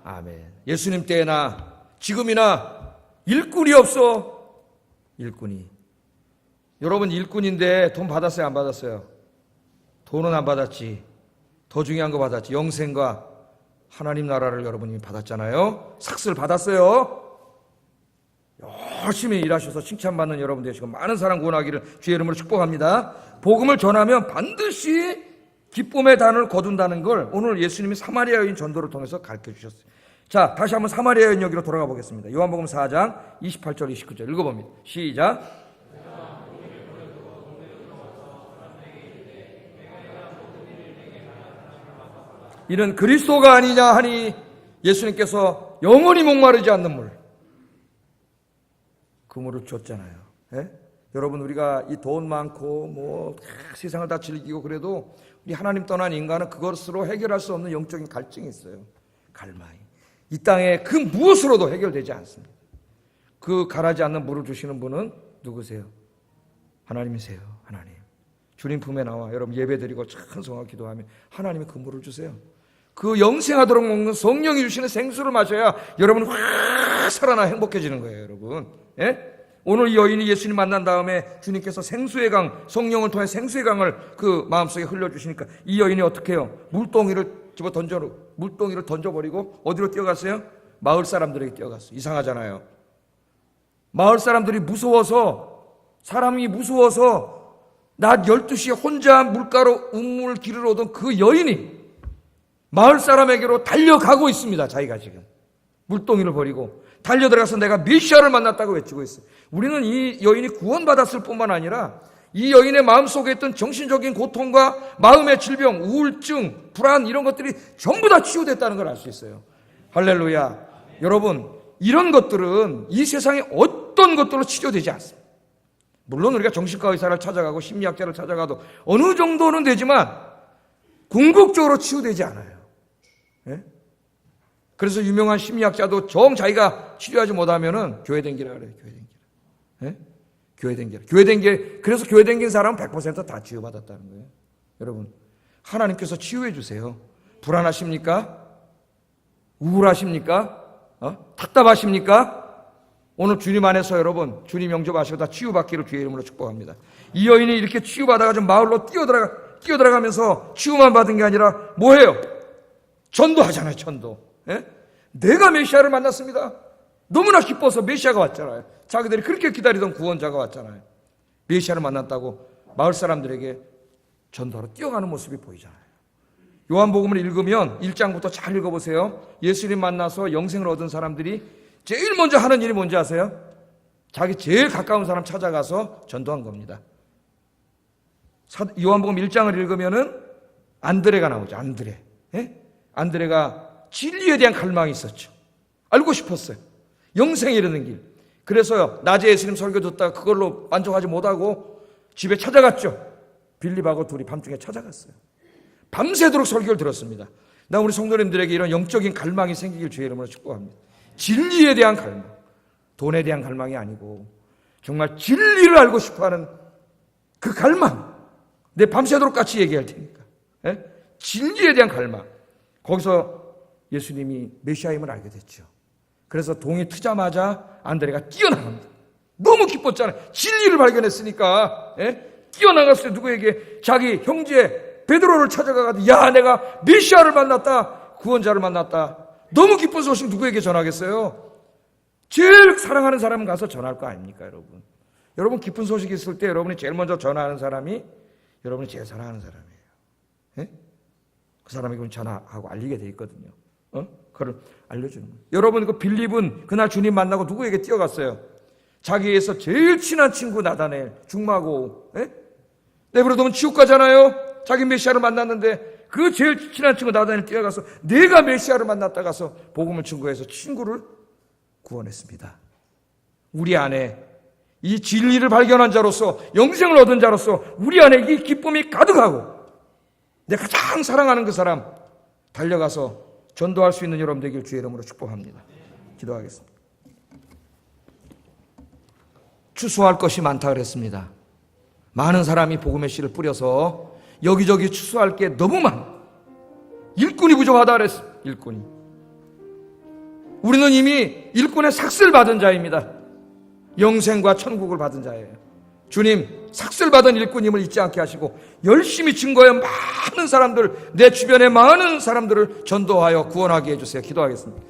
아멘. 예수님 때나 지금이나 일꾼이 없어. 일꾼이. 여러분 일꾼인데 돈 받았어요? 안 받았어요? 돈은 안 받았지. 더 중요한 거 받았지. 영생과 하나님 나라를 여러분이 받았잖아요. 삭슬 받았어요. 열심히 일하셔서 칭찬받는 여러분 되시고 많은 사람 구원하기를 주의 이름으로 축복합니다. 복음을 전하면 반드시 기쁨의 단을 거둔다는 걸 오늘 예수님이 사마리아 여인 전도를 통해서 가르쳐 주셨어요. 자, 다시 한번 사마리아 여인 여기로 돌아가 보겠습니다. 요한복음 4장 28절 29절 읽어봅니다. 시작. 이는 그리스도가 아니냐 하니 예수님께서 영원히 목마르지 않는 물, 그 물을 줬잖아요. 예? 여러분 우리가 이 돈 많고 세상을 다 즐기고 그래도 우리 하나님 떠난 인간은 그것으로 해결할 수 없는 영적인 갈증이 있어요. 갈망이. 이 땅에 그 무엇으로도 해결되지 않습니다. 그 가라지 않는 물을 주시는 분은 누구세요? 하나님이세요. 하나님. 주님 품에 나와 여러분 예배드리고 찬송하고 기도하며 하나님이 그 물을 주세요. 그 영생하도록 먹는 성령이 주시는 생수를 마셔야 여러분 확 살아나 행복해지는 거예요. 여러분. 예? 오늘 이 여인이 예수님 만난 다음에 주님께서 생수의 강, 성령을 통해 생수의 강을 그 마음속에 흘려주시니까 이 여인이 어떻게 해요? 물동이를 던져버리고 어디로 뛰어갔어요? 마을 사람들에게 뛰어갔어요. 이상하잖아요. 마을 사람들이 사람이 무서워서 낮 12시에 혼자 물가로 우물 길을 오던 그 여인이 마을 사람에게로 달려가고 있습니다. 자기가 지금 물동이를 버리고 달려들어가서 내가 메시아를 만났다고 외치고 있어요. 우리는 이 여인이 구원받았을 뿐만 아니라 이 여인의 마음속에 있던 정신적인 고통과 마음의 질병, 우울증, 불안 이런 것들이 전부 다 치유됐다는 걸 알 수 있어요. 할렐루야. 여러분 이런 것들은 이 세상에 어떤 것들로 치료되지 않습니다. 물론 우리가 정신과 의사를 찾아가고 심리학자를 찾아가도 어느 정도는 되지만 궁극적으로 치유되지 않아요. 예? 그래서 유명한 심리학자도 자기가 치료하지 못하면은 교회 댕기라 그래요. 교회 댕기라. 예? 교회 댕기라. 그래서 교회 댕긴 사람은 100% 다 치유받았다는 거예요. 여러분, 하나님께서 치유해 주세요. 불안하십니까? 우울하십니까? 답답하십니까? 오늘 주님 안에서 여러분, 주님 영접하시고 다 치유받기를 주의 이름으로 축복합니다. 이 여인이 이렇게 치유받아가지고 마을로 뛰어들어가면서 치유만 받은 게 아니라 뭐예요? 전도하잖아요, 전도. 예? 내가 메시아를 만났습니다. 너무나 기뻐서 메시아가 왔잖아요. 자기들이 그렇게 기다리던 구원자가 왔잖아요. 메시아를 만났다고 마을 사람들에게 전도하러 뛰어가는 모습이 보이잖아요. 요한복음을 읽으면 1장부터 잘 읽어보세요. 예수님 만나서 영생을 얻은 사람들이 제일 먼저 하는 일이 뭔지 아세요? 자기 제일 가까운 사람 찾아가서 전도한 겁니다. 요한복음 1장을 읽으면은 안드레가 나오죠. 안드레. 예? 안드레가 진리에 대한 갈망이 있었죠. 알고 싶었어요. 영생에 이르는 길. 그래서요, 낮에 예수님 설교 듣다가 그걸로 만족하지 못하고 집에 찾아갔죠. 빌립하고 둘이 밤중에 찾아갔어요. 밤새도록 설교를 들었습니다. 나 우리 성도님들에게 이런 영적인 갈망이 생기길 주의 이름으로 축복합니다. 진리에 대한 갈망, 돈에 대한 갈망이 아니고 정말 진리를 알고 싶어하는 그 갈망. 내 밤새도록 같이 얘기할 테니까. 예? 진리에 대한 갈망. 거기서 예수님이 메시아임을 알게 됐죠. 그래서 동이 트자마자 안드레가 뛰어나갑니다. 너무 기뻤잖아요. 진리를 발견했으니까. 예? 뛰어나갔어요. 누구에게? 자기 형제 베드로를 찾아가가지고 야, 내가 메시아를 만났다. 구원자를 만났다. 너무 기쁜 소식 누구에게 전하겠어요? 제일 사랑하는 사람은 가서 전할 거 아닙니까, 여러분? 여러분 기쁜 소식이 있을 때 여러분이 제일 먼저 전하는 사람이 여러분이 제일 사랑하는 사람이에요. 예? 그 사람이 그럼 전화하고 알리게 돼 있거든요. 그걸 알려주는 거예요. 여러분 그 빌립은 그날 주님 만나고 누구에게 뛰어갔어요? 자기에서 제일 친한 친구 나다넬, 중마고. 예? 내버려두면 지옥 가잖아요. 자기 메시아를 만났는데 그 제일 친한 친구 나다넬 뛰어가서 내가 메시아를 만났다 가서 복음을 증거해서 친구를 구원했습니다. 우리 안에 이 진리를 발견한 자로서 영생을 얻은 자로서 우리 안에 이 기쁨이 가득하고 내가 가장 사랑하는 그 사람 달려가서 전도할 수 있는 여러분 되길 주의 이름으로 축복합니다. 기도하겠습니다. 추수할 것이 많다 그랬습니다. 많은 사람이 복음의 씨를 뿌려서 여기저기 추수할 게 너무 많아. 일꾼이 부족하다 그랬어. 일꾼이. 우리는 이미 일꾼의 삭슬 받은 자입니다. 영생과 천국을 받은 자예요. 주님, 삭슬 받은 일꾼임을 잊지 않게 하시고 열심히 증거해 많은 사람들, 내 주변의 많은 사람들을 전도하여 구원하게 해주세요. 기도하겠습니다.